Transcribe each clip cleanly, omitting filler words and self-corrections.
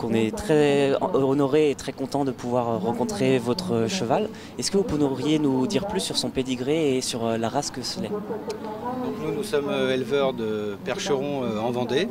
on est très honoré et très content de pouvoir rencontrer votre cheval. Est-ce que vous pourriez nous dire plus sur son pédigré et sur la race que ce l'est? Donc nous sommes éleveurs de percherons en Vendée.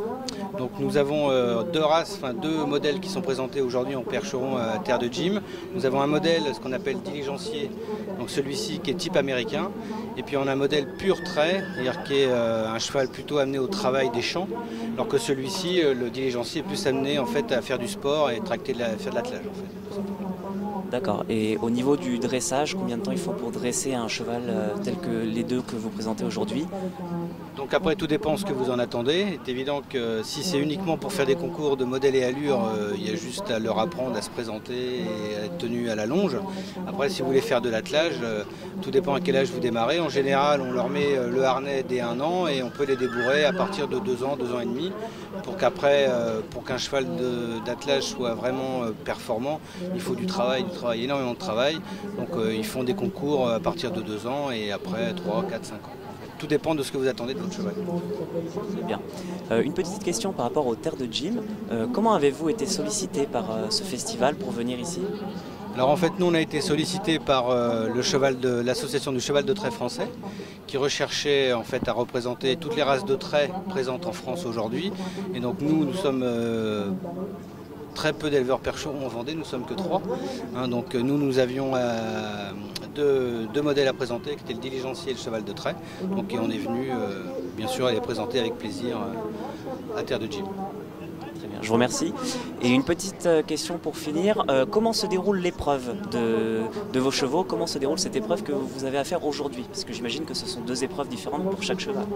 Donc nous avons deux modèles qui sont présentés aujourd'hui en percheron à terre de gym. Nous avons un modèle, ce qu'on appelle diligencier, donc celui-ci qui est type américain. Et puis on a un modèle pur trait, c'est-à-dire qui est un cheval plutôt amené au travail des champs, alors que celui-ci, le diligencier, est plus amené en fait à faire du sport et faire de l'attelage en fait, tout simplement. D'accord. Et au niveau du dressage, combien de temps il faut pour dresser un cheval tel que les deux que vous présentez aujourd'hui? Donc après, tout dépend de ce que vous en attendez. Il est évident que si c'est uniquement pour faire des concours de modèle et allure, il y a juste à leur apprendre à se présenter et à être tenu à la longe. Après, si vous voulez faire de l'attelage, tout dépend à quel âge vous démarrez. En général, on leur met le harnais dès 1 an et on peut les débourrer à partir de 2 ans, 2 ans et demi, pour qu'après, pour qu'un cheval d'attelage soit vraiment performant, il faut du travail, énormément de travail. Donc ils font des concours à partir de 2 ans et après 3, 4, 5 ans. Tout dépend de ce que vous attendez de votre cheval. C'est bien. Une petite question par rapport aux terres de gym. Comment avez-vous été sollicité par ce festival pour venir ici? Alors en fait, nous on a été sollicité par l'association du cheval de trait français, qui recherchait en fait à représenter toutes les races de trait présentes en France aujourd'hui. Et donc nous sommes très peu d'éleveurs percherons en Vendée, nous sommes que 3. Donc nous avions deux modèles à présenter, qui étaient le diligencier et le cheval de trait. Donc et on est venu bien sûr à les présenter avec plaisir à terre de gym. Très bien, je vous remercie. Et une petite question pour finir. Comment se déroule l'épreuve de vos chevaux? Comment se déroule cette épreuve que vous avez à faire aujourd'hui? Parce que j'imagine que ce sont 2 épreuves différentes pour chaque cheval.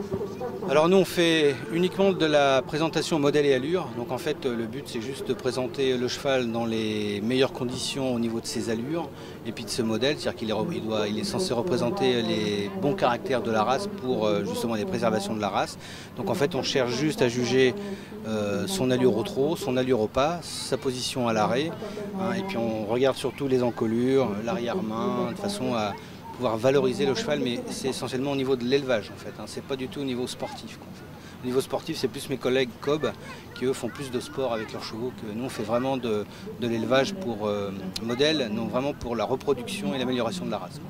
Alors nous on fait uniquement de la présentation modèle et allure. Donc en fait le but c'est juste de présenter le cheval dans les meilleures conditions au niveau de ses allures et puis de ce modèle. C'est-à-dire qu'il est censé représenter les bons caractères de la race pour justement les préservations de la race. Donc en fait on cherche juste à juger son allure au trot, son allure au pas, sa position à l'arrêt, et puis on regarde surtout les encolures, l'arrière-main, de façon à pouvoir valoriser le cheval, mais c'est essentiellement au niveau de l'élevage en fait, c'est pas du tout au niveau sportif. Au niveau sportif, c'est plus mes collègues cob qui eux font plus de sport avec leurs chevaux que nous on fait vraiment de l'élevage pour modèle, non vraiment pour la reproduction et l'amélioration de la race.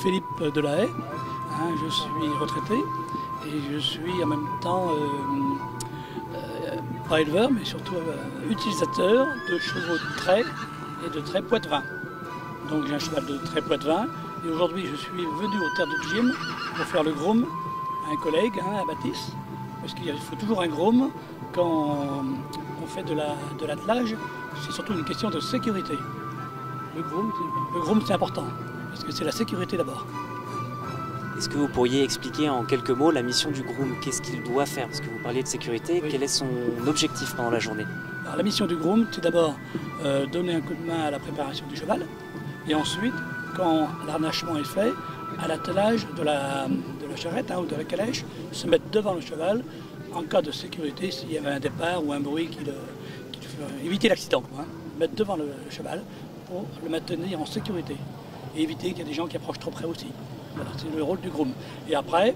Philippe Delahaye, je suis retraité et je suis en même temps pas éleveur, mais surtout utilisateur de chevaux de trait et de trait poitevin. Donc j'ai un cheval de trait poitevin et aujourd'hui je suis venu aux terres de gym pour faire le groom à un collègue, à Baptiste, parce qu'il faut toujours un groom quand on fait de l'attelage, c'est surtout une question de sécurité. Le groom c'est important, parce que c'est la sécurité d'abord. Est-ce que vous pourriez expliquer en quelques mots la mission du groom? Qu'est-ce qu'il doit faire? Parce que vous parliez de sécurité, oui. Quel est son objectif pendant la journée? Alors, la mission du groom, c'est d'abord donner un coup de main à la préparation du cheval, et ensuite, quand l'arnachement est fait, à l'attelage de la charrette ou de la calèche, se mettre devant le cheval en cas de sécurité, s'il y avait un départ ou un bruit qui éviter l'accident. Mettre devant le cheval pour le maintenir en sécurité et éviter qu'il y ait des gens qui approchent trop près aussi. Voilà, c'est le rôle du groom. Et après,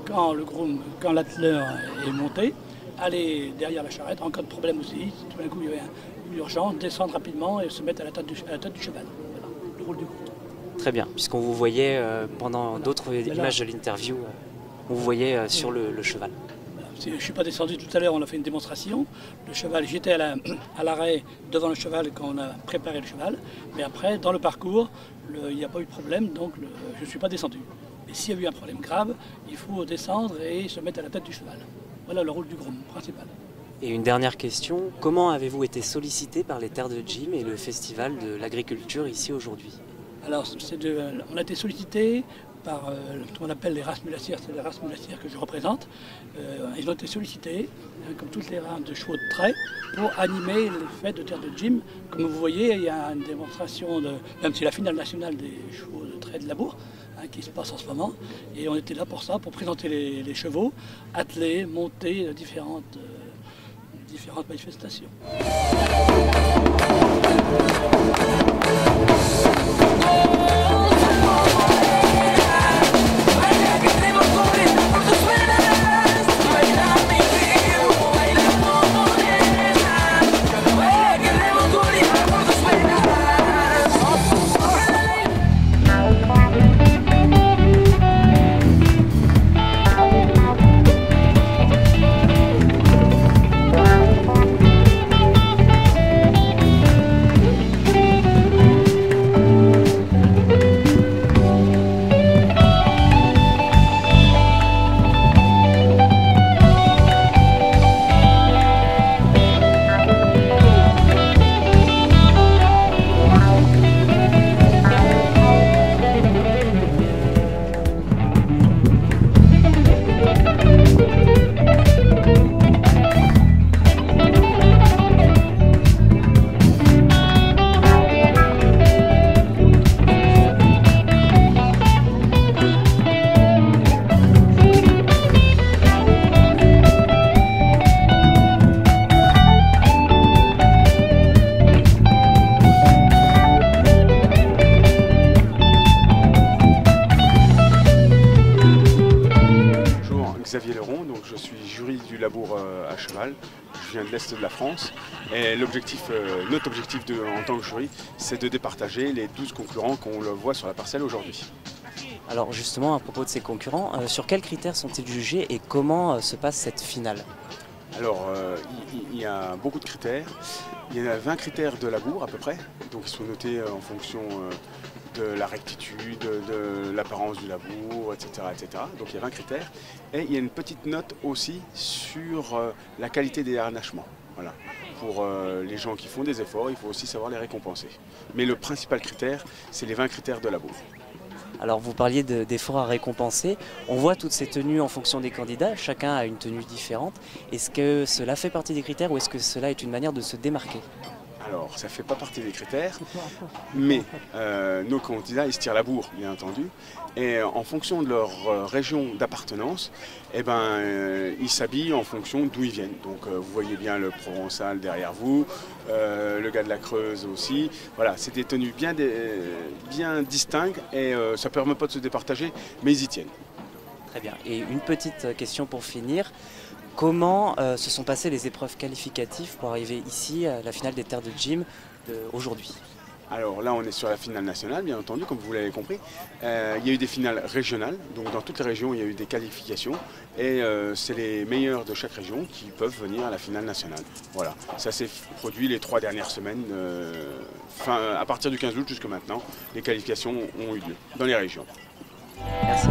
quand l'atteleur est monté, aller derrière la charrette en cas de problème aussi, si tout d'un coup il y avait une urgence, descendre rapidement et se mettre à la tête du cheval. Voilà, le rôle du groom. Très bien, puisqu'on vous voyait pendant d'autres images de l'interview, on vous voyait sur le cheval. Je ne suis pas descendu tout à l'heure, on a fait une démonstration. Le cheval, j'étais à l'arrêt devant le cheval quand on a préparé le cheval. Mais après, dans le parcours, il n'y a pas eu de problème, donc je ne suis pas descendu. Mais s'il y a eu un problème grave, il faut descendre et se mettre à la tête du cheval. Voilà le rôle du groom principal. Et une dernière question, comment avez-vous été sollicité par les terres de gym et le festival de l'agriculture ici aujourd'hui? Alors, on a été sollicité par ce qu'on appelle les races mulassières, c'est les races mulassières que je représente. Ils ont été sollicités, comme toutes les races de chevaux de trait, pour animer les fêtes de terre de gym. Comme vous voyez, il y a une démonstration, même c'est la finale nationale des chevaux de trait de labour, qui se passe en ce moment. Et on était là pour ça, pour présenter les chevaux, attelés, montés, différentes manifestations. Donc je suis jury du labour à cheval, je viens de l'Est de la France et notre objectif en tant que jury, c'est de départager les 12 concurrents qu'on le voit sur la parcelle aujourd'hui. Alors justement, à propos de ces concurrents, sur quels critères sont-ils jugés et comment se passe cette finale? Alors, il y a beaucoup de critères. Il y a 20 critères de labour à peu près, donc ils sont notés en fonction de la rectitude, de l'apparence du labour, etc., etc. Donc il y a 20 critères. Et il y a une petite note aussi sur la qualité des harnachements. Voilà. Pour les gens qui font des efforts, il faut aussi savoir les récompenser. Mais le principal critère, c'est les 20 critères de labour. Alors vous parliez d'efforts à récompenser. On voit toutes ces tenues en fonction des candidats. Chacun a une tenue différente. Est-ce que cela fait partie des critères ou est-ce que cela est une manière de se démarquer? Alors, ça ne fait pas partie des critères, mais nos candidats, ils se tirent la bourre, bien entendu. Et en fonction de leur région d'appartenance, ils s'habillent en fonction d'où ils viennent. Donc, vous voyez bien le Provençal derrière vous, le gars de la Creuse aussi. Voilà, c'est des tenues bien distinctes et ça ne permet pas de se départager, mais ils y tiennent. Très bien. Et une petite question pour finir. Comment se sont passées les épreuves qualificatives pour arriver ici à la finale des terres de gym aujourd'hui? Alors là, on est sur la finale nationale, bien entendu, comme vous l'avez compris. Il y a eu des finales régionales, donc dans toutes les régions, il y a eu des qualifications. Et c'est les meilleurs de chaque région qui peuvent venir à la finale nationale. Voilà, ça s'est produit les 3 dernières semaines, à partir du 15 août jusqu'à maintenant. Les qualifications ont eu lieu dans les régions. Merci.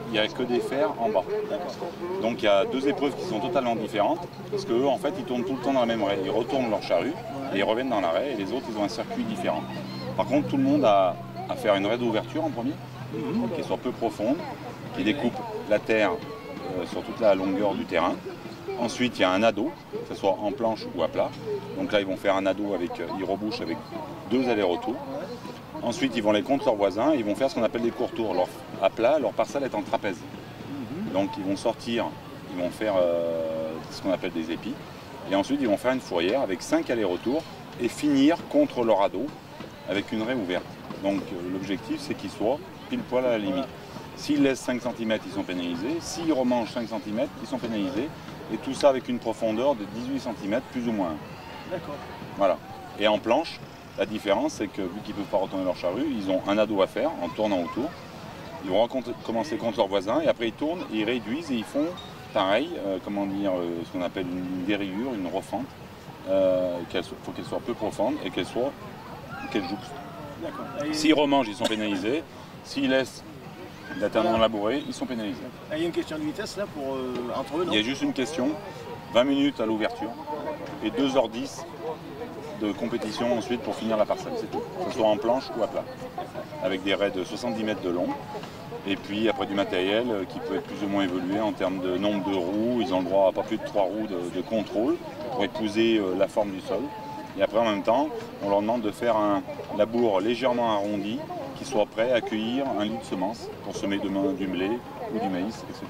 il n'y a que des fers en bas. Donc il y a deux épreuves qui sont totalement différentes, parce qu'eux, en fait, ils tournent tout le temps dans la même raie. Ils retournent leur charrue, et ils reviennent dans la raie, et les autres, ils ont un circuit différent. Par contre, tout le monde a à faire une raie d'ouverture en premier, qui soit peu profonde, qui découpe la terre sur toute la longueur du terrain. Ensuite, il y a un ado, que ce soit en planche ou à plat. Donc là, ils vont faire un ado avec, ils rebouchent avec 2 allers-retours. Ensuite, ils vont aller contre leurs voisins, ils vont faire ce qu'on appelle des courts tours. À plat, leur parcelle est en trapèze. Donc ils vont sortir, ils vont faire ce qu'on appelle des épis. Et ensuite, ils vont faire une fourrière avec 5 allers-retours et finir contre leur ado avec une raie ouverte. Donc l'objectif, c'est qu'ils soient pile poil à la limite. S'ils laissent 5 cm, ils sont pénalisés. S'ils remangent 5 cm, ils sont pénalisés. Et tout ça avec une profondeur de 18 cm, plus ou moins. D'accord. Voilà. Et en planche, la différence, c'est que vu qu'ils ne peuvent pas retourner leur charrue, ils ont un ado à faire en tournant autour. Ils vont commencer contre leurs voisins et après ils tournent, ils réduisent et ils font pareil, ce qu'on appelle une dérayure, une refente. Il faut qu'elle soit peu profonde et qu'elle jouxte. S'ils remangent, ils sont pénalisés. S'ils laissent la terre non labourée, ils sont pénalisés. Il y a une question de vitesse là entre eux, non? Il y a juste une question, 20 minutes à l'ouverture et 2h10 de compétition ensuite pour finir la parcelle, c'est tout. Que ce soit en planche ou à plat. Avec des raies de 70 mètres de long. Et puis après du matériel qui peut être plus ou moins évolué en termes de nombre de roues. Ils ont le droit à pas plus de 3 roues de contrôle pour épouser la forme du sol. Et après en même temps, on leur demande de faire un labour légèrement arrondi qui soit prêt à accueillir un lit de semences pour semer demain du blé ou du maïs, etc.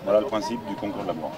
Voilà le principe du concours de labour.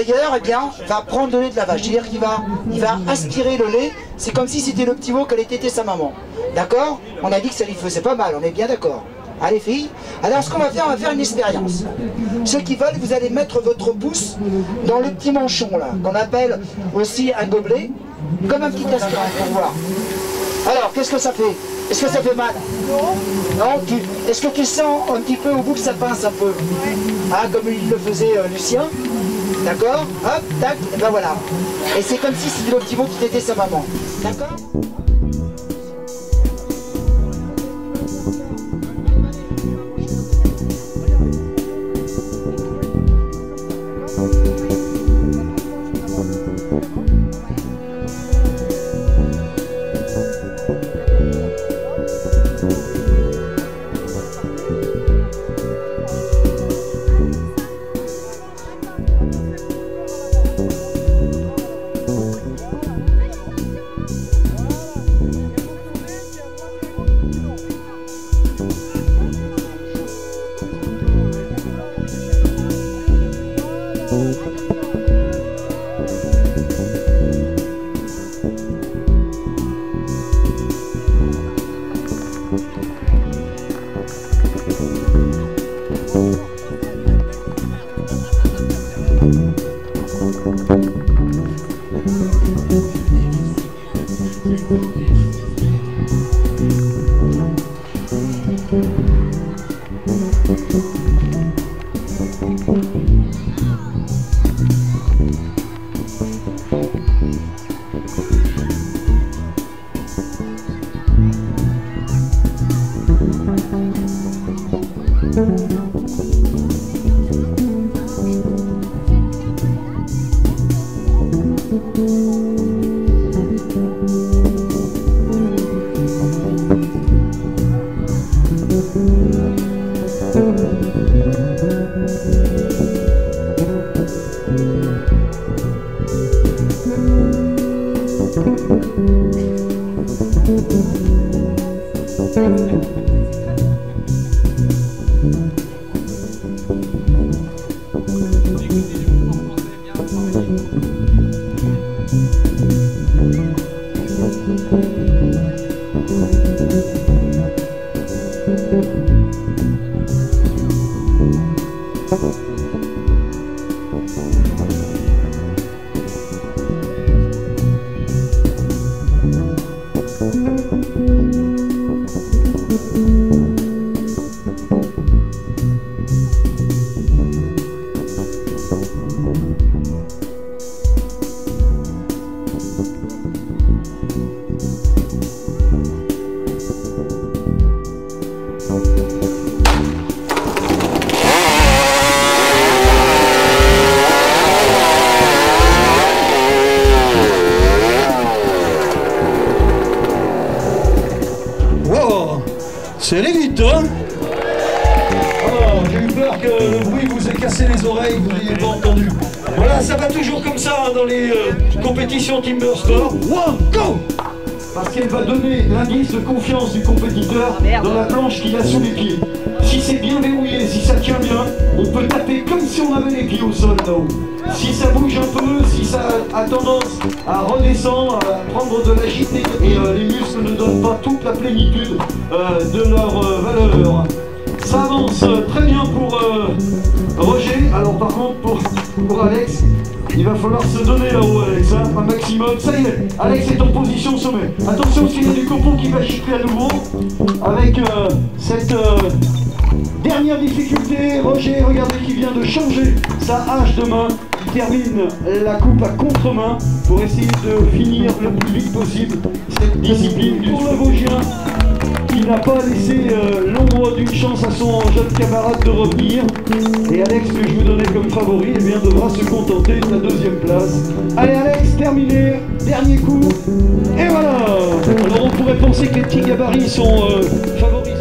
tailleur, eh bien, va prendre le lait de la vache. C'est-à-dire qu'il va aspirer le lait. C'est comme si c'était le petit veau qu'allait téter sa maman. D'accord? On a dit que ça lui faisait pas mal, on est bien d'accord. Allez filles, alors ce qu'on va faire une expérience. Ceux qui veulent, vous allez mettre votre pouce dans le petit manchon là, qu'on appelle aussi un gobelet, comme un petit aspirant pour voir. Alors, qu'est-ce que ça fait? Est-ce que ça fait mal? Non. Est-ce que tu sens un petit peu au bout que ça pince un peu? Ah, comme il le faisait Lucien. D'accord? Hop, tac, et ben voilà. Et c'est comme si c'était le petit veau qui tétait sa maman. D'accord? C'est allé vite, hein? Oh, j'ai eu peur que le bruit vous ait cassé les oreilles, vous n'ayez pas entendu. Voilà, ça va toujours comme ça hein, dans les compétitions Timber Sport. One, go! Parce qu'elle va donner l'indice de confiance du compétiteur dans la planche qu'il a sous les pieds. Si c'est bien verrouillé, si ça tient bien, on peut taper comme si on avait les pieds au sol là-haut. Si ça bouge un peu, si ça a tendance à redescendre, à prendre de l'agité et les muscles ne donnent pas toute la plénitude de leur valeur. Ça avance très bien pour Roger. Alors par contre pour Alex, il va falloir se donner là-haut Alex, hein, un maximum. Ça y est, Alex est en position sommet. Attention parce qu'il y a du copeau qui va gicler à nouveau avec cette dernière difficulté. Roger, regardez qui vient de changer sa hache de main. Il termine la coupe à contre-main pour essayer de finir le plus vite possible cette discipline pour le Vosgien qui n'a pas laissé l'ombre d'une chance à son jeune camarade de revenir. Et Alex, que je vous donnais comme favori, eh bien, devra se contenter de la deuxième place. Allez Alex, terminé, dernier coup, et voilà. Alors on pourrait penser que les petits gabarits sont favorisés.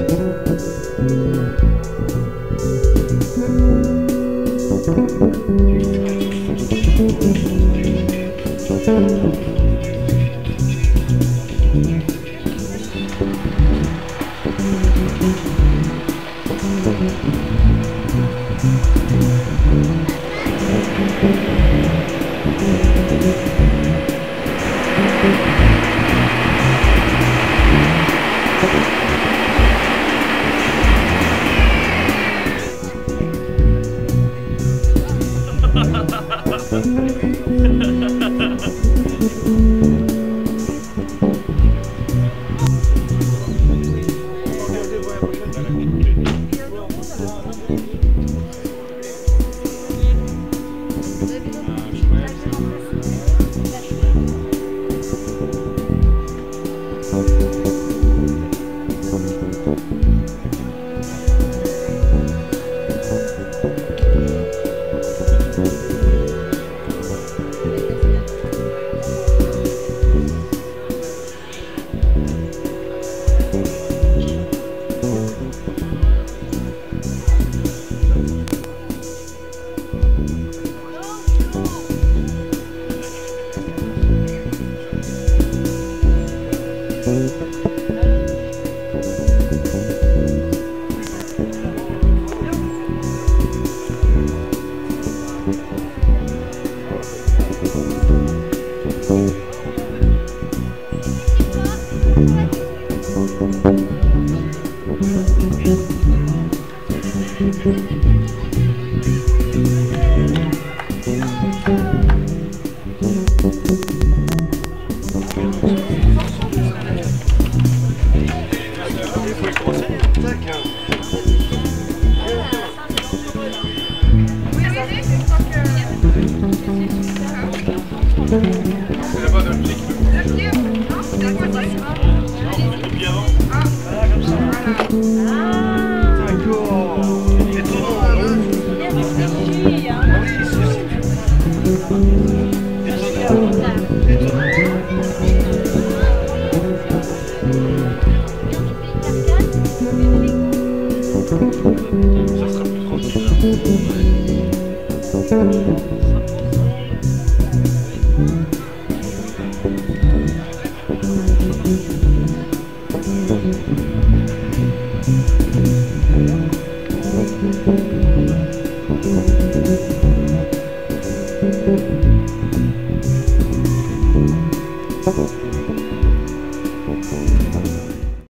Ah, comme ça. Voilà.